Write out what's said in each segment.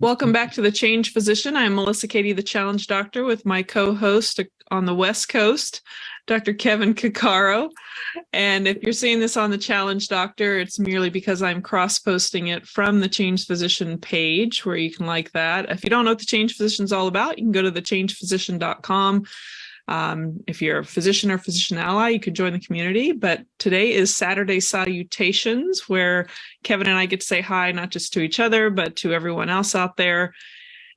Welcome back to The Change Physician. I'm Melissa Katie, the Challenge Doctor, with my co-host on the West Coast, Dr. Kevin Cuccaro. And if you're seeing this on the Challenge Doctor, it's merely because I'm cross-posting it from the Change Physician page, where you can like that. If you don't know what the Change Physician is all about, you can go to thechangephysician.com. If you're a physician or physician ally, you could join the community. But today is Saturday Salutations, where Kevin and I get to say hi, not just to each other, but to everyone else out there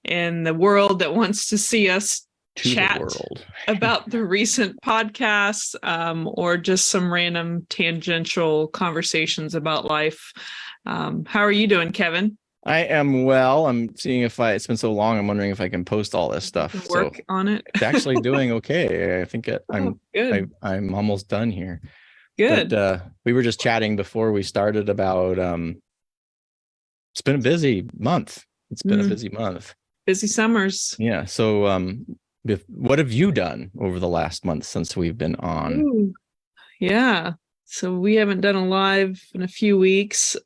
in the world that wants to see us chat about the recent podcasts, or just some random tangential conversations about life. How are you doing, Kevin? I am well. I'm seeing it's been so long, I'm wondering if I can post all this stuff. Work on it. It's actually doing okay. I think I'm good. I'm almost done here. Good. But we were just chatting before we started about it's been a busy month. It's been a busy month. Busy summers. Yeah. So what have you done over the last month since we've been on? Ooh. Yeah. So we haven't done a live in a few weeks.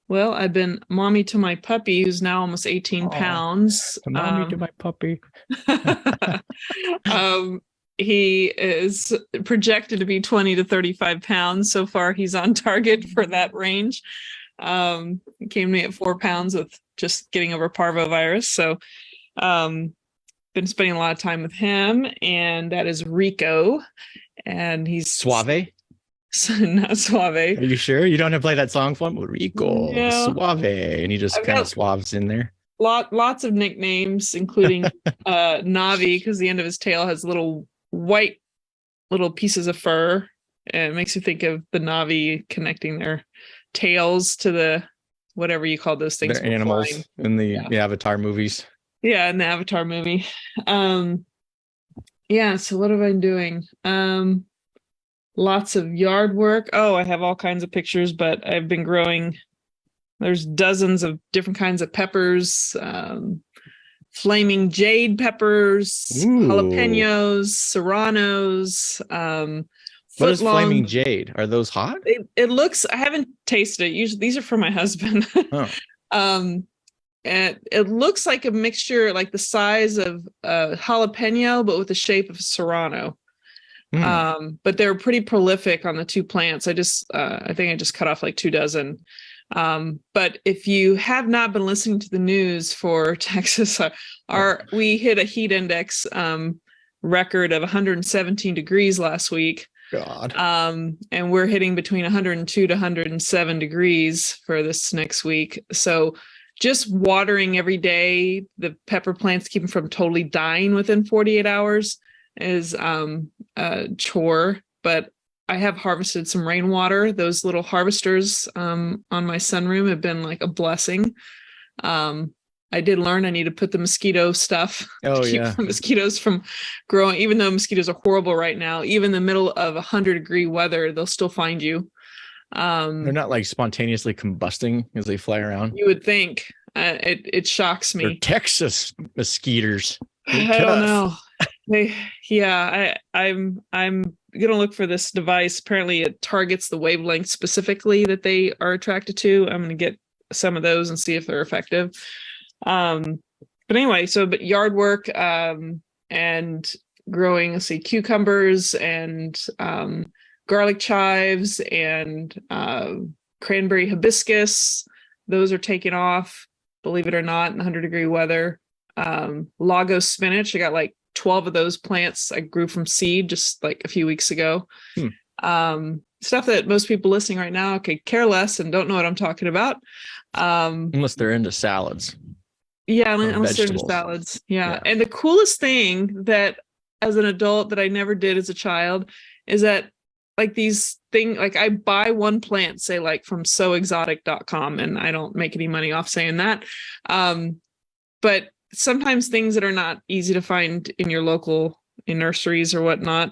Well, I've been mommy to my puppy, who's now almost 18 pounds. Mommy to my puppy. He is projected to be 20 to 35 pounds. So far, he's on target for that range. He came to me at 4 pounds with just getting over parvovirus. So been spending a lot of time with him, and that is Rico. And he's Suave. Not Suave. Are you sure you don't have to play that song for him? Rico, no. Suave, and he just kind of suaves in there. Lots of nicknames, including Navi, because the end of his tail has little white pieces of fur, and it makes you think of the Navi connecting their tails to the whatever you call those things. They're animals flying. In the Avatar movies. Yeah, in the Avatar movie. So what have I been doing? Lots of yard work. Oh, I have all kinds of pictures, but I've been growing. There's dozens of different kinds of peppers, flaming jade peppers, jalapenos, serranos. What is flaming jade? Are those hot? It looks. I haven't tasted it. Usually, these are for my husband. And it looks like a mixture, like the size of a jalapeno, but with the shape of a serrano. But they're pretty prolific on the two plants. I think I just cut off like 2 dozen. But if you have not been listening to the news for Texas, we hit a heat index record of 117 degrees last week. God. And we're hitting between 102 to 107 degrees for this next week. So just watering every day, the pepper plants, keep them from totally dying within 48 hours. Is a chore, but I have harvested some rainwater. Those little harvesters on my sunroom have been like a blessing. I did learn I need to put the mosquito stuff to keep the mosquitoes from growing. Even though mosquitoes are horrible right now, even in the middle of 100-degree weather, they'll still find you. They're not like spontaneously combusting as they fly around. You would think. It shocks me. They're Texas mosquitoes. I don't know. I'm gonna look for this device. Apparently it targets the wavelength specifically that they are attracted to. I'm gonna get some of those and see if they're effective. But anyway, but yard work and growing, cucumbers and garlic chives and cranberry hibiscus. Those are taking off, believe it or not, in 100-degree weather. Lagos spinach, I got like 12 of those plants I grew from seed just like a few weeks ago. Stuff that most people listening right now could care less and don't know what I'm talking about. Unless they're into salads. Yeah, unless they're into salads. Yeah. And the coolest thing that as an adult that I never did as a child is that like these things, like I buy one plant, say like from soexotic.com, and I don't make any money off saying that. But sometimes things that are not easy to find in your local in nurseries or whatnot,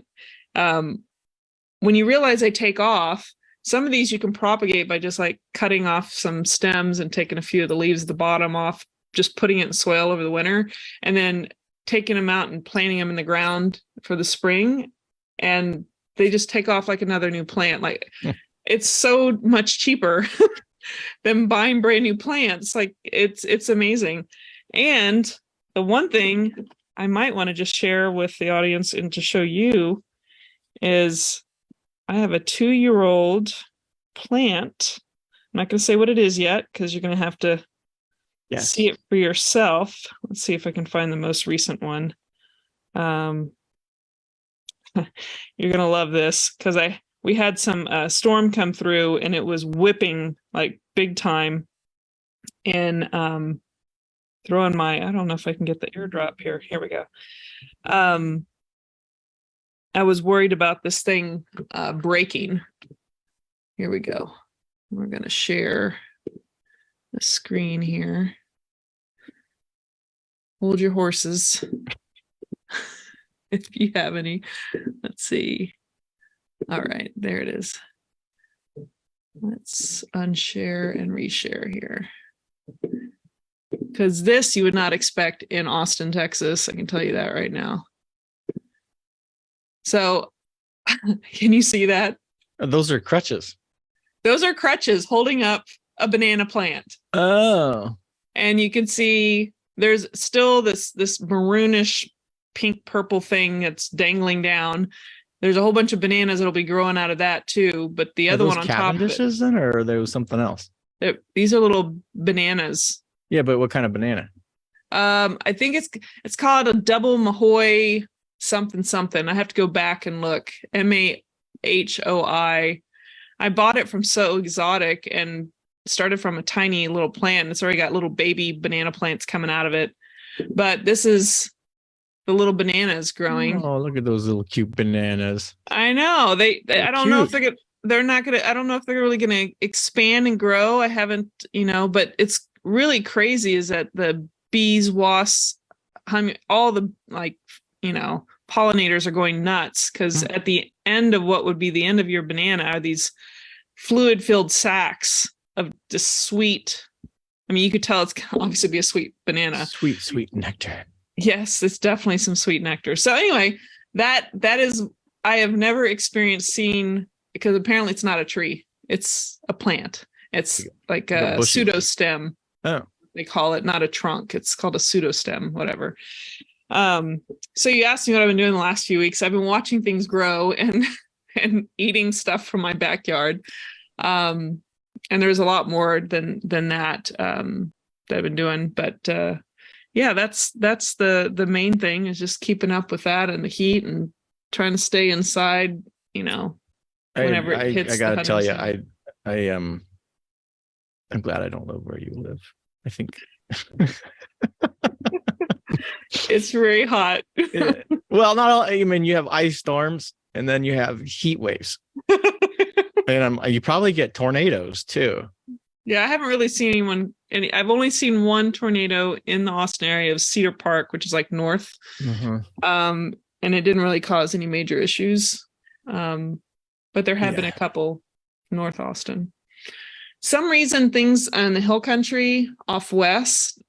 when you realize they take off, some of these you can propagate by just like cutting off some stems and taking a few of the leaves at the bottom off, just putting it in soil over the winter, and then taking them out and planting them in the ground for the spring. And they just take off like another new plant. Like it's so much cheaper them buying brand new plants. Like it's amazing. And the one thing I might want to just share with the audience and to show you is I have a 2-year-old plant. I'm not going to say what it is yet because you're going to have to see it for yourself. Let's see if I can find the most recent one. You're going to love this because we had some storm come through and it was whipping like big time. And throwing my, I don't know if I can get the airdrop here. Here we go. I was worried about this thing breaking. Here we go. We're going to share the screen here. Hold your horses. If you have any. Let's see. All right, there it is. Let's unshare and reshare here. Because this you would not expect in Austin, Texas. I can tell you that right now. So, can you see that? Those are crutches. Those are crutches holding up a banana plant. Oh. And you can see there's still this maroonish pink purple thing that's dangling down. There's a whole bunch of bananas that'll be growing out of that too. But the other one on top of it, then, or are there something else? These are little bananas. Yeah, but what kind of banana? I think it's called a double Mahoi something. I have to go back and look. Mahoi. I bought it from So Exotic and started from a tiny little plant. It's already got little baby banana plants coming out of it. But this is the little bananas growing. Oh, look at those little cute bananas. I know. I don't know if they're not gonna, I don't know if they're really gonna expand and grow. I haven't, but it's really crazy is that the bees, wasps, all the pollinators are going nuts because at the end of what would be the end of your banana are these fluid-filled sacs of just sweet. I mean, you could tell it's obviously be a sweet banana. Sweet nectar. Yes, it's definitely some sweet nectar. So anyway, that is, I have never experienced seeing, because apparently it's not a tree. It's a plant. It's like a pseudostem. Oh. They call it, not a trunk. It's called a pseudostem, whatever. So you asked me what I've been doing the last few weeks. I've been watching things grow and eating stuff from my backyard. And there's a lot more than that that I've been doing. But yeah, that's the main thing is just keeping up with that and the heat and trying to stay inside, whenever it hits. I gotta tell you, I'm glad I don't live where you live. I think it's very hot. Well, not all. I mean, you have ice storms and then you have heat waves, and you probably get tornadoes too. Yeah, I haven't really seen anyone. I've only seen one tornado in the Austin area of Cedar Park, which is like north. Mm-hmm. And it didn't really cause any major issues. But there have been a couple north Austin. Some reason things in the hill country off west,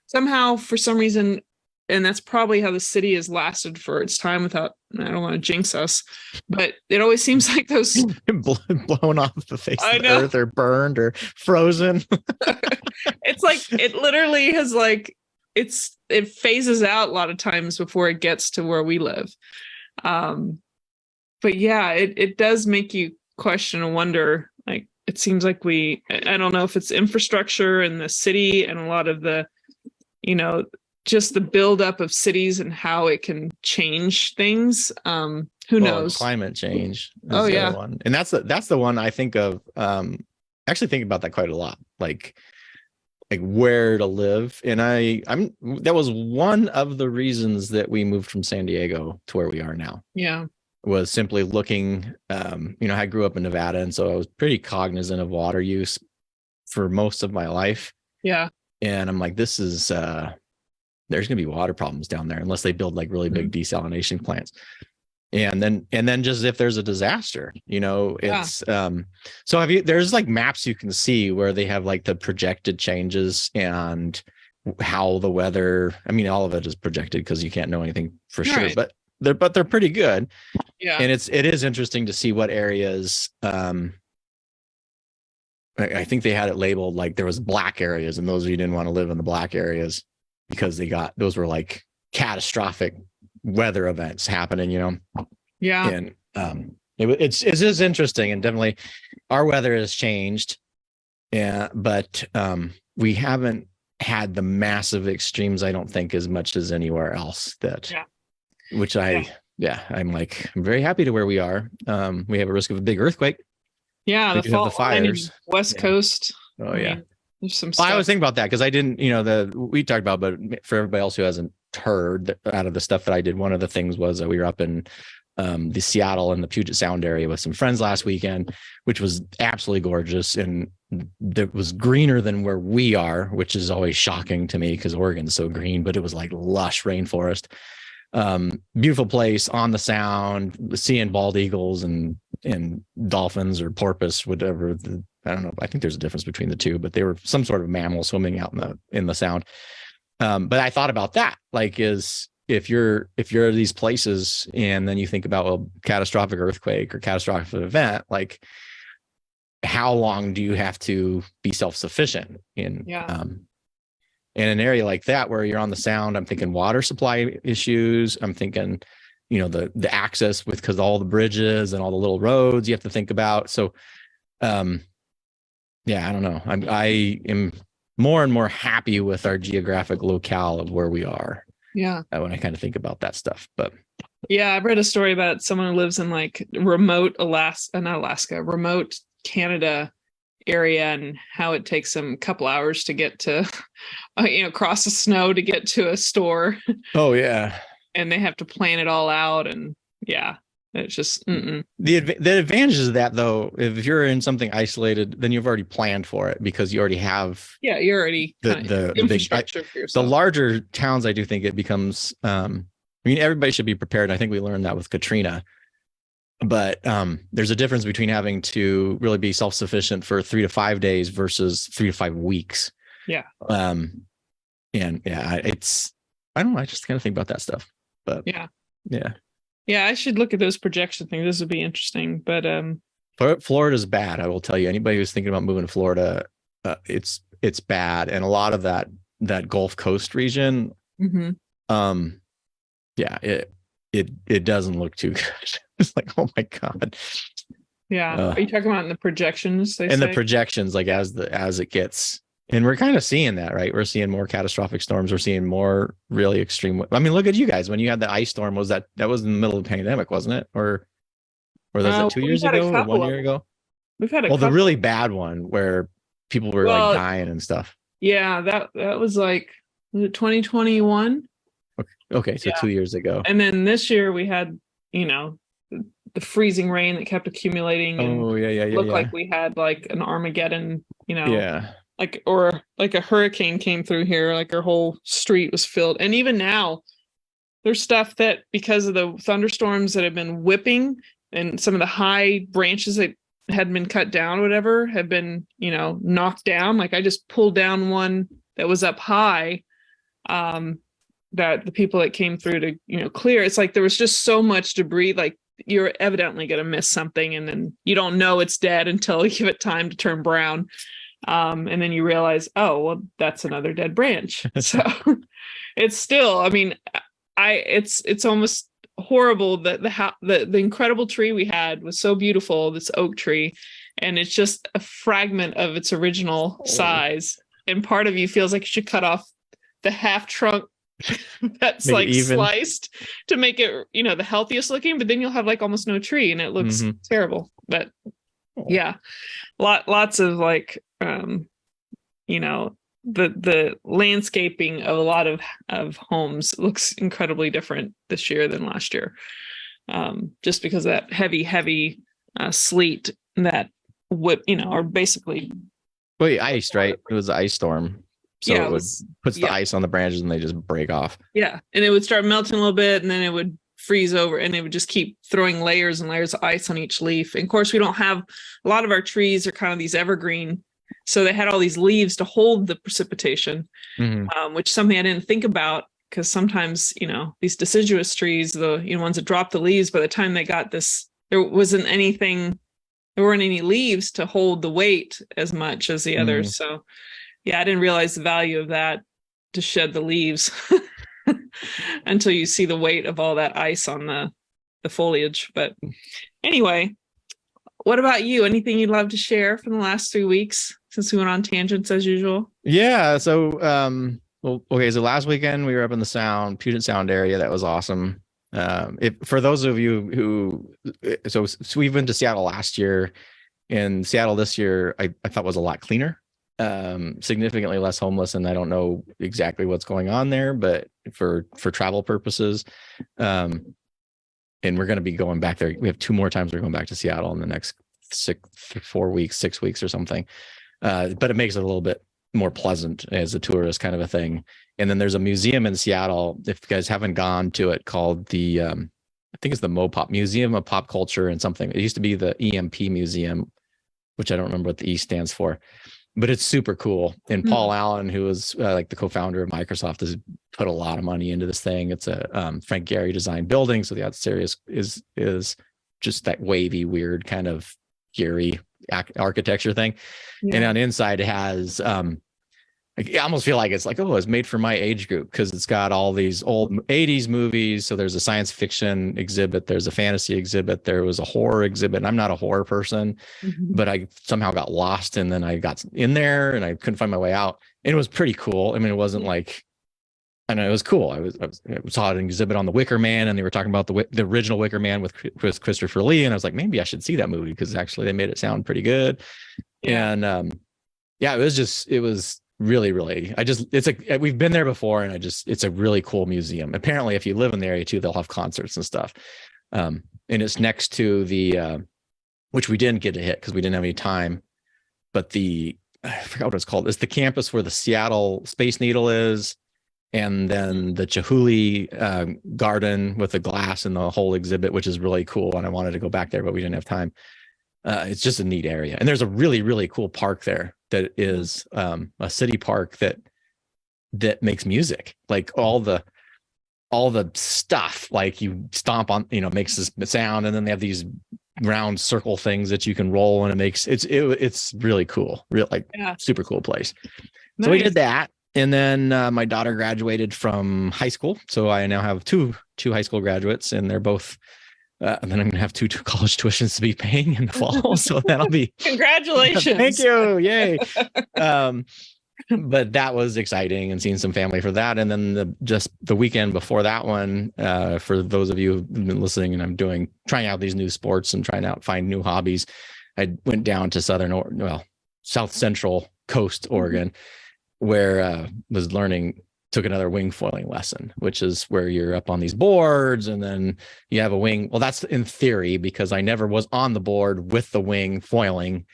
somehow for some reason, and that's probably how the city has lasted for its time without, I don't want to jinx us, but it always seems like those blown off the face of the earth or burned or frozen. It's like, it literally has like, it phases out a lot of times before it gets to where we live. But yeah, it does make you question and wonder, like, it seems like I don't know if it's infrastructure in the city and a lot of the, just the buildup of cities and how it can change things. Who knows? Climate change. Oh yeah. One. And that's the one I think of. Actually think about that quite a lot. Like where to live. And that was one of the reasons that we moved from San Diego to where we are now. Yeah. Was simply looking, I grew up in Nevada, and so I was pretty cognizant of water use for most of my life. Yeah. And I'm like, this is, there's going to be water problems down there unless they build like really big desalination plants. And then just if there's a disaster, it's, so there's like maps you can see where they have like the projected changes and how the weather, all of it is projected because you can't know anything for sure, but they're pretty good. Yeah. And it is interesting to see what areas I think they had it labeled like there was black areas, and those of you didn't want to live in the black areas because those were like catastrophic weather events happening, Yeah. And it's just interesting, and definitely our weather has changed. Yeah, but we haven't had the massive extremes, I don't think, as much as anywhere else I'm very happy to where we are. We have a risk of a big earthquake. Yeah, we do have the fires. West Coast. Oh, yeah. There's some Well, stuff. I was thinking about that because I didn't, we talked about, but for everybody else who hasn't heard, out of the stuff that I did, one of the things was that we were up in the Seattle and the Puget Sound area with some friends last weekend, which was absolutely gorgeous. And it was greener than where we are, which is always shocking to me because Oregon's so green, but it was like lush rainforest. Beautiful place on the Sound, seeing bald eagles and dolphins or porpoise, whatever. I don't know. I think there's a difference between the two, but they were some sort of mammal swimming out in the Sound. But I thought about that, like, if you're at these places and then you think about catastrophic earthquake or catastrophic event, like how long do you have to be self-sufficient in an area like that where you're on the Sound? I'm thinking water supply issues. I'm thinking, the access because all the bridges and all the little roads you have to think about. So, I don't know. I am more and more happy with our geographic locale of where we are. Yeah. When I kind of think about that stuff, but yeah, I've read a story about someone who lives in like remote remote Canada area, and how it takes them a couple hours to get to, cross the snow to get to a store. Oh yeah. And they have to plan it all out, and it's just the advantages of that, though, if you're in something isolated, then you've already planned for it because you already have you're already the infrastructure for yourself. The larger towns, I do think it becomes everybody should be prepared. I think we learned that with Katrina, but there's a difference between having to really be self-sufficient for 3 to 5 days versus 3 to 5 weeks. It's I don't know, I just kind of think about that stuff, but yeah, I should look at those projection things. This would be interesting. But Florida's bad. I will tell you. Anybody who's thinking about moving to Florida, it's bad, and a lot of that Gulf Coast region. Mm-hmm. It doesn't look too good. It's like, oh my god. Yeah. Are you talking about in the projections? The projections, like as it gets. And we're kind of seeing that, right? We're seeing more catastrophic storms. We're seeing more really extreme. I mean, look at you guys. When you had the ice storm, that was in the middle of the pandemic, wasn't it? Or was it 2 years ago or 1 year ago? We've had the really bad one where people were like dying and stuff. Yeah, that was like, was it 2021? Okay, so 2 years ago. And then this year we had, the freezing rain that kept accumulating. And looked like we had like an Armageddon, like a hurricane came through here, like our whole street was filled. And even now there's stuff that, because of the thunderstorms that have been whipping and some of the high branches that had been cut down, whatever, have been, knocked down. Like I just pulled down one that was up high, that the people that came through to, clear. It's like there was just so much debris, like you're evidently going to miss something. And then you don't know it's dead until you give it time to turn brown. And then you realize, oh, well, that's another dead branch. So it's still, it's almost horrible that the incredible tree we had was so beautiful, this oak tree, and it's just a fragment of its original size. And part of you feels like you should cut off the half trunk that's like sliced to make it, the healthiest looking, but then you'll have like almost no tree and it looks terrible. But lots of like, the landscaping of a lot of homes looks incredibly different this year than last year. Just because of that heavy sleet that are basically. Well, iced, right? It was an ice storm. So it puts the ice on the branches and they just break off. Yeah. And it would start melting a little bit and then it would freeze over and it would just keep throwing layers and layers of ice on each leaf. And of course, we don't have, a lot of our trees are kind of these evergreen. So they had all these leaves to hold the precipitation, which is something I didn't think about because sometimes, these deciduous trees, the ones that drop the leaves, by the time they got this, there wasn't there weren't any leaves to hold the weight as much as the others. So yeah, I didn't realize the value of that, to shed the leaves until you see the weight of all that ice on the foliage. But anyway, what about you? Anything you'd love to share from the last 3 weeks, since we went on tangents as usual? Yeah. So, well, okay. So last weekend we were up in the Puget Sound area. That was awesome. For those of you so we've been to Seattle last year, and Seattle this year, I thought was a lot cleaner, significantly less homeless. And I don't know exactly what's going on there, but for travel purposes, and we're going to be going back there. We have 2 more times we're going back to Seattle in the next 6 weeks or something. But it makes it a little bit more pleasant as a tourist kind of a thing. And then there's a museum in Seattle, if you guys haven't gone to it, called the, I think it's the MoPop, Museum of Pop Culture and something. It used to be the EMP Museum, which I don't remember what the E stands for, but it's super cool. And Paul Allen, who was like the co-founder of Microsoft, has put a lot of money into this thing. It's a Frank Gehry designed building. So the outside is just that wavy, weird kind of Gehry architecture thing. Yeah. And on the inside it has, I almost feel like it's like, oh, it's made for my age group, because it's got all these old 80s movies. So there's a science fiction exhibit, there's a fantasy exhibit, there was a horror exhibit. And I'm not a horror person, but I somehow got lost, and then I got in there and I couldn't find my way out. And it was pretty cool. I mean, it wasn't like, I know, it was cool. I saw an exhibit on the Wicker Man, and they were talking about the original Wicker Man with Christopher Lee. And I was like, maybe I should see that movie, because actually they made it sound pretty good. Yeah. And yeah, it was really, really, we've been there before, and it's a really cool museum. Apparently, if you live in the area too, they'll have concerts and stuff. And it's next to the, which we didn't get to hit because we didn't have any time, but I forgot what it's called. It's the campus where the Seattle Space Needle is. And then the Chihuly garden with the glass and the whole exhibit, which is really cool. And I wanted to go back there, but we didn't have time. It's just a neat area. And there's a really, really cool park there that is a city park that makes music, like all the stuff, like you stomp on, makes this sound. And then they have these round circle things that you can roll, and it's really cool. Super cool place. Nice. So we did that. And then my daughter graduated from high school. So I now have two high school graduates, and they're both, and then I'm going to have two college tuitions to be paying in the fall. So that'll be congratulations. Thank you. Yay. But that was exciting, and seeing some family for that. And then just the weekend before that one, for those of you who've been listening, and I'm trying out these new sports and find new hobbies. I went down to South Central Coast, Oregon, where took another wing foiling lesson, which is where you're up on these boards, and then you have a wing. Well, that's in theory, because I never was on the board with the wing foiling.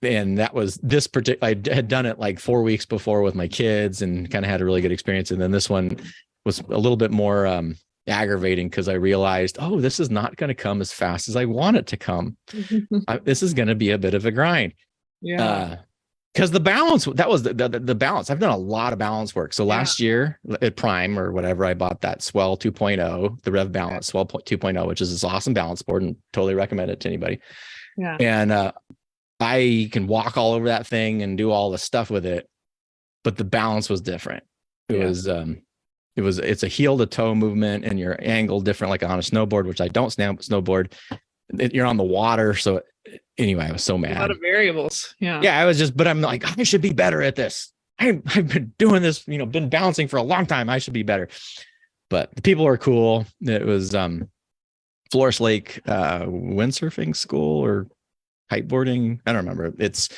And that was this particular, I had done it like 4 weeks before with my kids and kind of had a really good experience. And then this one was a little bit more aggravating, because I realized, oh, this is not going to come as fast as I want it to come. This is going to be a bit of a grind. Yeah. Because the balance, that was the balance. I've done a lot of balance work. So last year at Prime or whatever, I bought that Swell 2.0, the Rev Balance Swell 2.0, which is this awesome balance board, and totally recommend it to anybody. Yeah. And I can walk all over that thing and do all the stuff with it, but the balance was different. It's a heel to toe movement, and your angle different, like on a snowboard, which I don't snowboard. You're on the water. So anyway, I was so mad. A lot of variables. Yeah. Yeah. But I'm like, I should be better at this. I've been doing this, been bouncing for a long time. I should be better. But the people are cool. It was Flores Lake windsurfing school or kiteboarding. I don't remember. It's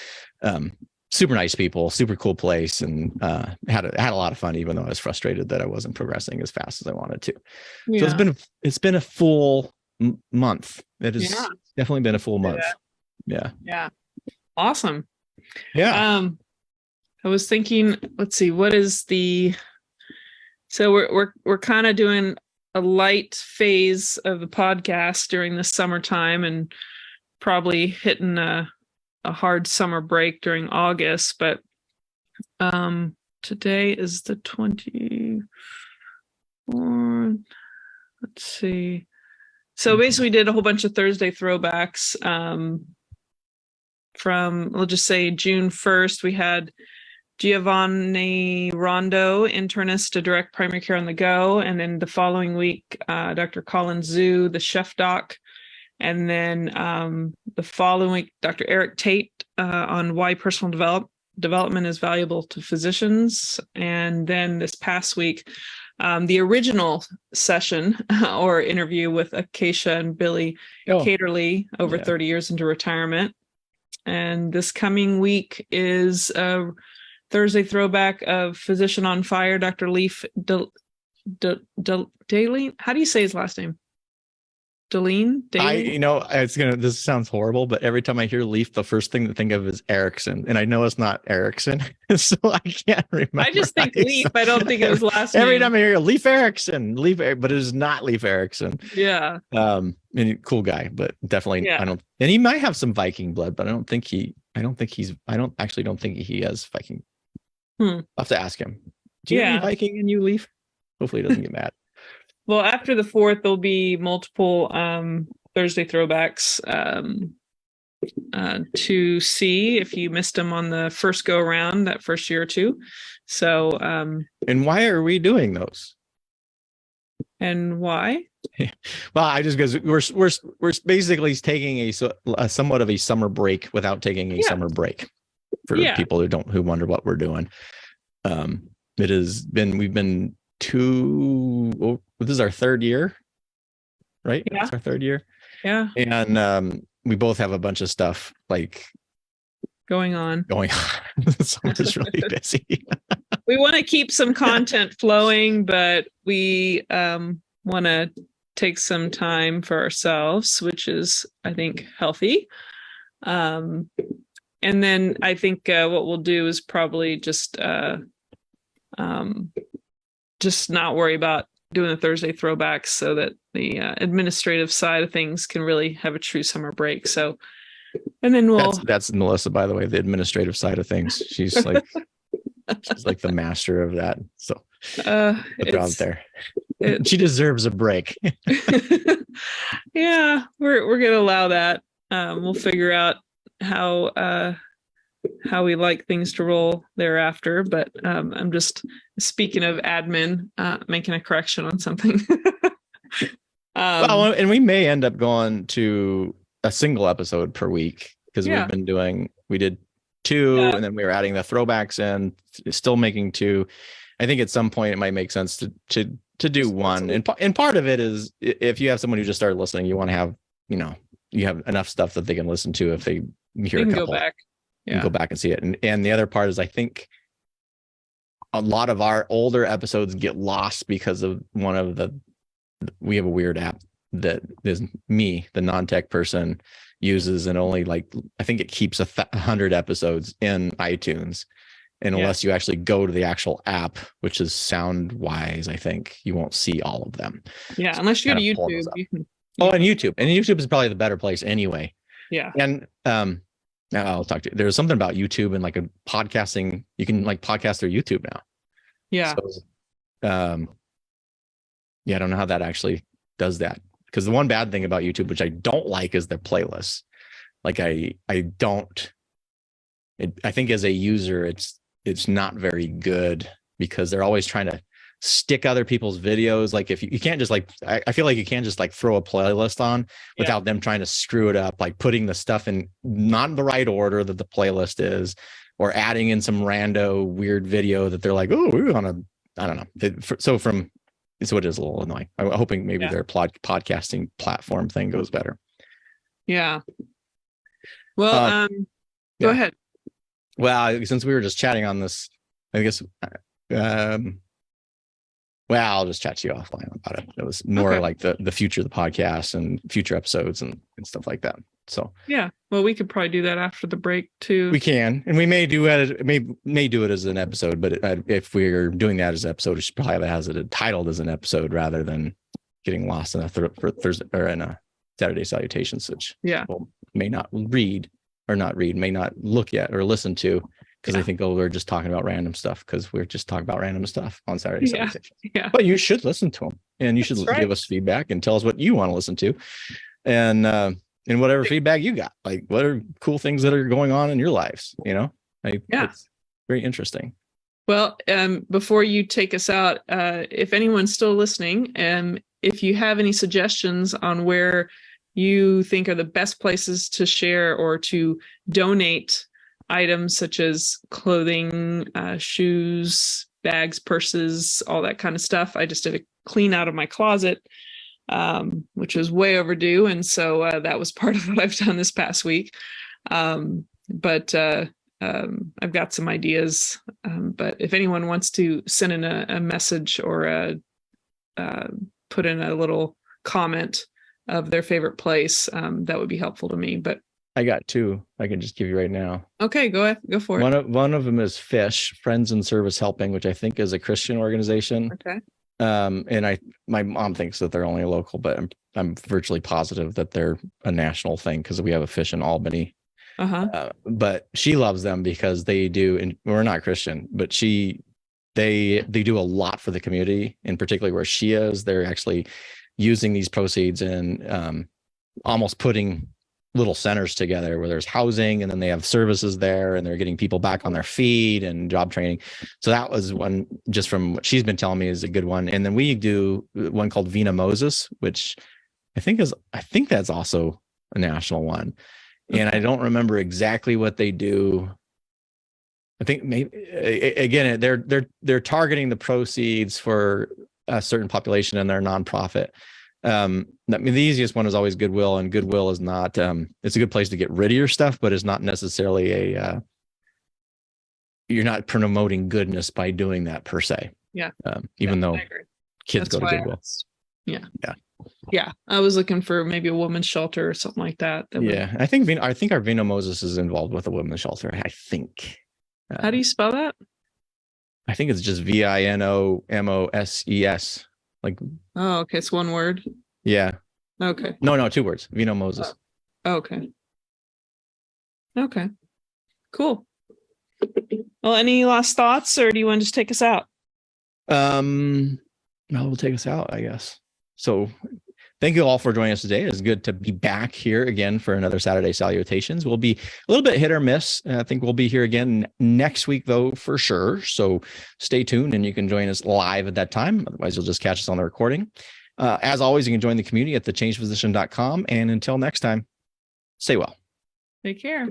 super nice people, super cool place, and had a lot of fun, even though I was frustrated that I wasn't progressing as fast as I wanted to. Yeah. So it's been a full month. It has definitely been a full month. Yeah. Awesome. Yeah. I was thinking, let's see, so we're kind of doing a light phase of the podcast during the summertime, and probably hitting a hard summer break during August. But today is the 24th. Let's see. So basically we did a whole bunch of Thursday throwbacks. From, we'll just say June 1st, we had Giovanni Rondo, internist to direct primary care on the go. And then the following week, Dr. Colin Zhu, the chef doc. And then the following week, Dr. Eric Tate on why personal development is valuable to physicians. And then this past week, the original session or interview with Acacia and Billy Caterly, over 30 years into retirement. And this coming week is a Thursday throwback of Physician on Fire, Dr. Leaf Daleen. How do you say his last name? Daleen? This sounds horrible, but every time I hear Leaf, the first thing to think of is Erickson. And I know it's not Erickson, so I can't remember. I just think Leaf. I don't think it was last name. Every time I hear Leaf Erickson, but it is not Leaf Erickson. Yeah. And cool guy, but definitely and he might have some Viking blood, but I don't think he has Viking. I'll have to ask him. Do you have any Viking in you, Leaf? Hopefully he doesn't get mad. Well, after the 4th, there'll be multiple Thursday throwbacks to see if you missed them on the first go around, that first year or two. So, and why are we doing those? And why? Well, I just because we're basically taking a somewhat of a summer break without taking a summer break for people who wonder what we're doing. We've been this is our 3rd year, right? Yeah. It's our 3rd year. Yeah. And we both have a bunch of stuff going on. So it's really busy. We want to keep some content flowing, but we want to take some time for ourselves, which is, I think, healthy. And then I think what we'll do is probably just not worry about doing the Thursday throwbacks so that the administrative side of things can really have a true summer break. So, and then that's Melissa, by the way, the administrative side of things. She's like, she's like the master of that. So put out there. She deserves a break. Yeah, we're going to allow that. We'll figure out how we like things to roll thereafter, but I'm just speaking of admin, making a correction on something. Well, and we may end up going to a single episode per week because we did 2 and then we were adding the throwbacks in, still making 2. I think at some point it might make sense to do 1. And part of it is if you have someone who just started listening, you want to have, you have enough stuff that they can listen to if they hear a couple. Go back. And go back and see it. And the other part is I think a lot of our older episodes get lost because of we have a weird app that is me, the non-tech person, uses, and only I think it keeps 100 episodes in iTunes. And unless you actually go to the actual app, which is Soundwise, I think you won't see all of them. Yeah, so unless you go to YouTube. And YouTube. And YouTube is probably the better place anyway. Yeah. And I'll talk to you. There's something about YouTube and a podcasting. You can podcast through YouTube now. Yeah. So, I don't know how that actually does that. Because the one bad thing about YouTube, which I don't like, is their playlists. I think as a user, it's not very good because they're always trying to stick other people's videos. If you can't just I feel like you can't just throw a playlist on without them trying to screw it up, like putting the stuff in not in the right order that the playlist is, or adding in some rando weird video that they're like, oh, we're on I don't know. So it is a little annoying. I'm hoping maybe their podcasting platform thing goes better. Yeah. Well, go ahead. Well, since we were just chatting on this, I guess, I'll just chat to you offline about it. It was more like the future of the podcast and future episodes and stuff like that. So yeah, well, we could probably do that after the break too. We can, and we may do it. May do it as an episode, but if we're doing that as an episode, we should probably have it as it titled as an episode rather than getting lost in a Thursday or in a Saturday Salutations, which may not read, may not look at or listen to because they think, oh, we're just talking about random stuff because we're just talking about random stuff on Saturday Salutations. Yeah. But you should listen to them, and you should give us feedback and tell us what you want to listen to, and whatever feedback you got, like what are cool things that are going on in your lives, It's very interesting. Well, before you take us out, if anyone's still listening, if you have any suggestions on where you think are the best places to share or to donate items such as clothing, shoes, bags, purses, all that kind of stuff. I just did a clean out of my closet, which was way overdue. And so that was part of what I've done this past week. But I've got some ideas. But if anyone wants to send in a message or put in a little comment of their favorite place, that would be helpful to me. But I got two I can just give you right now. Okay, go for it. One of them is FISH, Friends in Service Helping, which I think is a Christian organization. Okay. And my mom thinks that they're only local, but I'm virtually positive that they're a national thing because we have a FISH in Albany. But she loves them because they do, and we're not Christian, but they do a lot for the community, and particularly where she is, they're actually using these proceeds and almost putting little centers together where there's housing and then they have services there and they're getting people back on their feet and job training. So that was one, just from what she's been telling me, is a good one. And then we do one called Vina Moses, which I think that's also a national one. And I don't remember exactly what they do. I think maybe again, they're targeting the proceeds for a certain population and their nonprofit. The easiest one is always Goodwill, and Goodwill is not, it's a good place to get rid of your stuff, but it's not necessarily you're not promoting goodness by doing that per se. Yeah. Even though kids go to Goodwill. Yeah. I was looking for maybe a women's shelter or something like that. I think our Vina Moses is involved with a women's shelter. I think. How do you spell that? I think it's just VINOMOSES. Oh, okay. It's one word. Yeah. Okay. No, two words. Vina Moses. Okay. Cool. Well, any last thoughts, or do you want to just take us out? No, we'll take us out, I guess. So thank you all for joining us today. It's good to be back here again for another Saturday Salutations. We'll be a little bit hit or miss. I think we'll be here again next week, though, for sure. So stay tuned and you can join us live at that time. Otherwise, you'll just catch us on the recording. As always, you can join the community at thechangedphysician.com. And until next time, stay well. Take care.